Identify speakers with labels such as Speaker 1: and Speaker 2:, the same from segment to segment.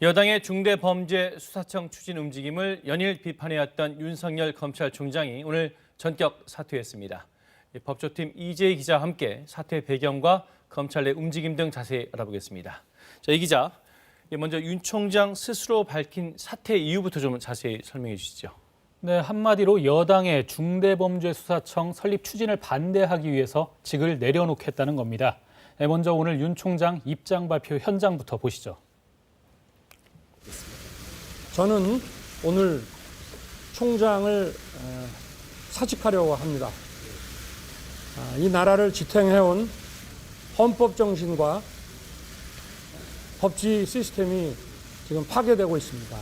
Speaker 1: 여당의 중대범죄수사청 추진 움직임을 연일 비판해왔던 윤석열 검찰총장이 오늘 전격 사퇴했습니다. 법조팀 이재희 기자와 함께 사퇴 배경과 검찰 내 움직임 등 자세히 알아보겠습니다. 자, 이 기자, 먼저 윤 총장 스스로 밝힌 사퇴 이유부터 좀 자세히 설명해 주시죠.
Speaker 2: 네, 한마디로 여당의 중대범죄수사청 설립 추진을 반대하기 위해서 직을 내려놓겠다는 겁니다. 먼저 오늘 윤 총장 입장 발표 현장부터 보시죠.
Speaker 3: 저는 오늘 총장을 사직하려고 합니다. 이 나라를 지탱해온 헌법 정신과 법치 시스템이 지금 파괴되고 있습니다.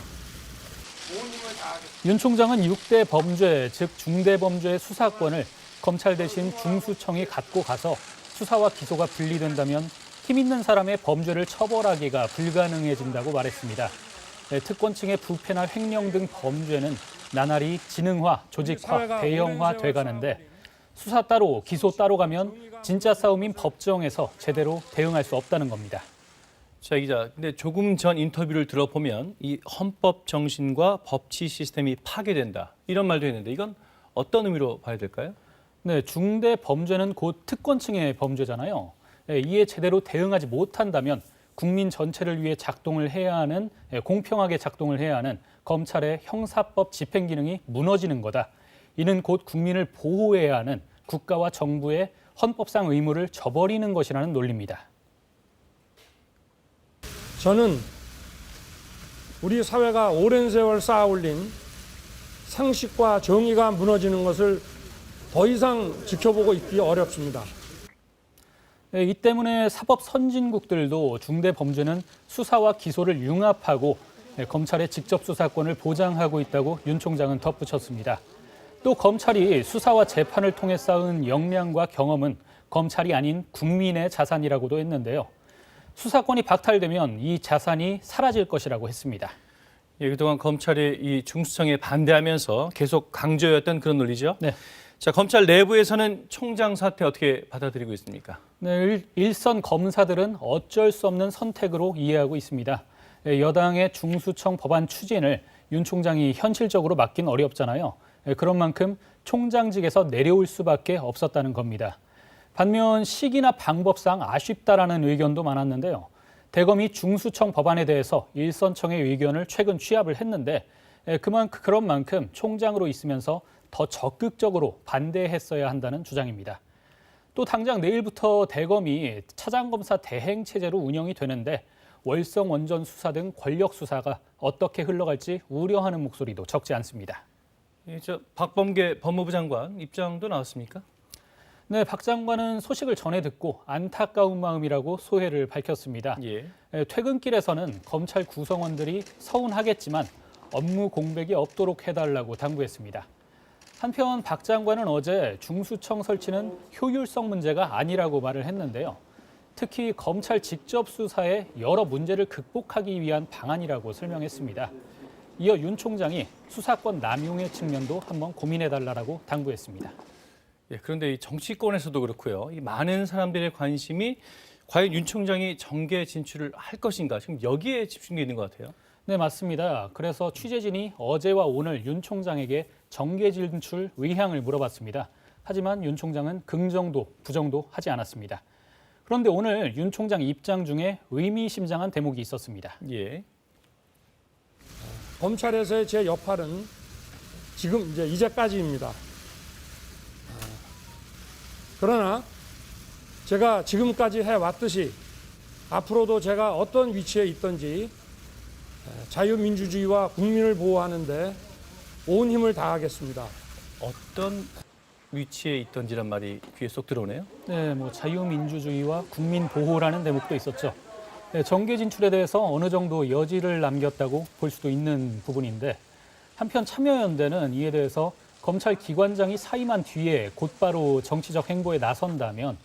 Speaker 2: 윤 총장은 6대 범죄, 즉 중대범죄 수사권을 검찰 대신 중수청이 갖고 가서 수사와 기소가 분리된다면 힘 있는 사람의 범죄를 처벌하기가 불가능해진다고 말했습니다. 특권층의 부패나 횡령 등 범죄는 나날이 지능화, 조직화, 대형화 돼가는데 수사 따로, 기소 따로 가면 진짜 싸움인 법정에서 제대로 대응할 수 없다는 겁니다.
Speaker 1: 자, 기자, 근데 조금 전 인터뷰를 들어보면 이 헌법 정신과 법치 시스템이 파괴된다 이런 말도 했는데 이건 어떤 의미로 봐야 될까요?
Speaker 2: 네, 중대 범죄는 곧 특권층의 범죄잖아요. 이에 제대로 대응하지 못한다면 국민 전체를 위해 작동을 해야 하는, 공평하게 작동을 해야 하는 검찰의 형사법 집행 기능이 무너지는 거다. 이는 곧 국민을 보호해야 하는 국가와 정부의 헌법상 의무를 저버리는 것이라는 논리입니다.
Speaker 3: 저는 우리 사회가 오랜 세월 쌓아올린 상식과 정의가 무너지는 것을 더 이상 지켜보고 있기 어렵습니다.
Speaker 2: 이 때문에 사법 선진국들도 중대 범죄는 수사와 기소를 융합하고 검찰의 직접 수사권을 보장하고 있다고 윤 총장은 덧붙였습니다. 또 검찰이 수사와 재판을 통해 쌓은 역량과 경험은 검찰이 아닌 국민의 자산이라고도 했는데요. 수사권이 박탈되면 이 자산이 사라질 것이라고 했습니다.
Speaker 1: 예, 그동안 검찰이 이 중수청에 반대하면서 계속 강조였던 그런 논리죠.
Speaker 2: 네.
Speaker 1: 자, 검찰 내부에서는 총장 사퇴 어떻게 받아들이고 있습니까?
Speaker 2: 네, 일선 검사들은 어쩔 수 없는 선택으로 이해하고 있습니다. 여당의 중수청 법안 추진을 윤 총장이 현실적으로 막긴 어렵잖아요. 그런 만큼 총장직에서 내려올 수밖에 없었다는 겁니다. 반면 시기나 방법상 아쉽다라는 의견도 많았는데요. 대검이 중수청 법안에 대해서 일선청의 의견을 최근 취합을 했는데 그런 만큼 총장으로 있으면서 더 적극적으로 반대했어야 한다는 주장입니다. 또 당장 내일부터 대검이 차장검사 대행 체제로 운영이 되는데 월성 원전 수사 등 권력 수사가 어떻게 흘러갈지 우려하는 목소리도 적지 않습니다.
Speaker 1: 예, 박범계 법무부 장관 입장도 나왔습니까?
Speaker 2: 네, 박 장관은 소식을 전해 듣고 안타까운 마음이라고 소회를 밝혔습니다.
Speaker 1: 예.
Speaker 2: 퇴근길에서는 검찰 구성원들이 서운하겠지만 업무 공백이 없도록 해달라고 당부했습니다. 한편 박 장관은 어제 중수청 설치는 효율성 문제가 아니라고 말을 했는데요. 특히 검찰 직접 수사의 여러 문제를 극복하기 위한 방안이라고 설명했습니다. 이어 윤 총장이 수사권 남용의 측면도 한번 고민해달라고 당부했습니다.
Speaker 1: 예, 그런데 이 정치권에서도 그렇고요. 이 많은 사람들의 관심이 과연 윤 총장이 정계 진출을 할 것인가 지금 여기에 집중돼 있는 것 같아요.
Speaker 2: 네, 맞습니다. 그래서 취재진이 어제와 오늘 윤 총장에게 정계 진출 의향을 물어봤습니다. 하지만 윤 총장은 긍정도 부정도 하지 않았습니다. 그런데 오늘 윤 총장 입장 중에 의미심장한 대목이 있었습니다.
Speaker 1: 예.
Speaker 3: 검찰에서의 제 역할은 지금 이제까지입니다. 그러나 제가 지금까지 해왔듯이 앞으로도 제가 어떤 위치에 있든지 자유민주주의와 국민을 보호하는 데 온 힘을 다하겠습니다.
Speaker 1: 어떤 위치에 있던지란 말이 귀에 쏙 들어오네요.
Speaker 2: 네, 자유민주주의와 국민 보호라는 대목도 있었죠. 네, 정계 진출에 대해서 어느 정도 여지를 남겼다고 볼 수도 있는 부분인데 한편 참여연대는 이에 대해서 검찰 기관장이 사임한 뒤에 곧바로 정치적 행보에 나선다면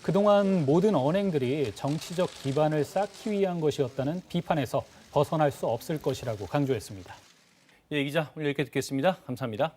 Speaker 2: 그동안 모든 언행들이 정치적 기반을 쌓기 위한 것이었다는 비판에서 벗어날 수 없을 것이라고 강조했습니다.
Speaker 1: 예, 기자 오늘 이렇게 듣겠습니다. 감사합니다.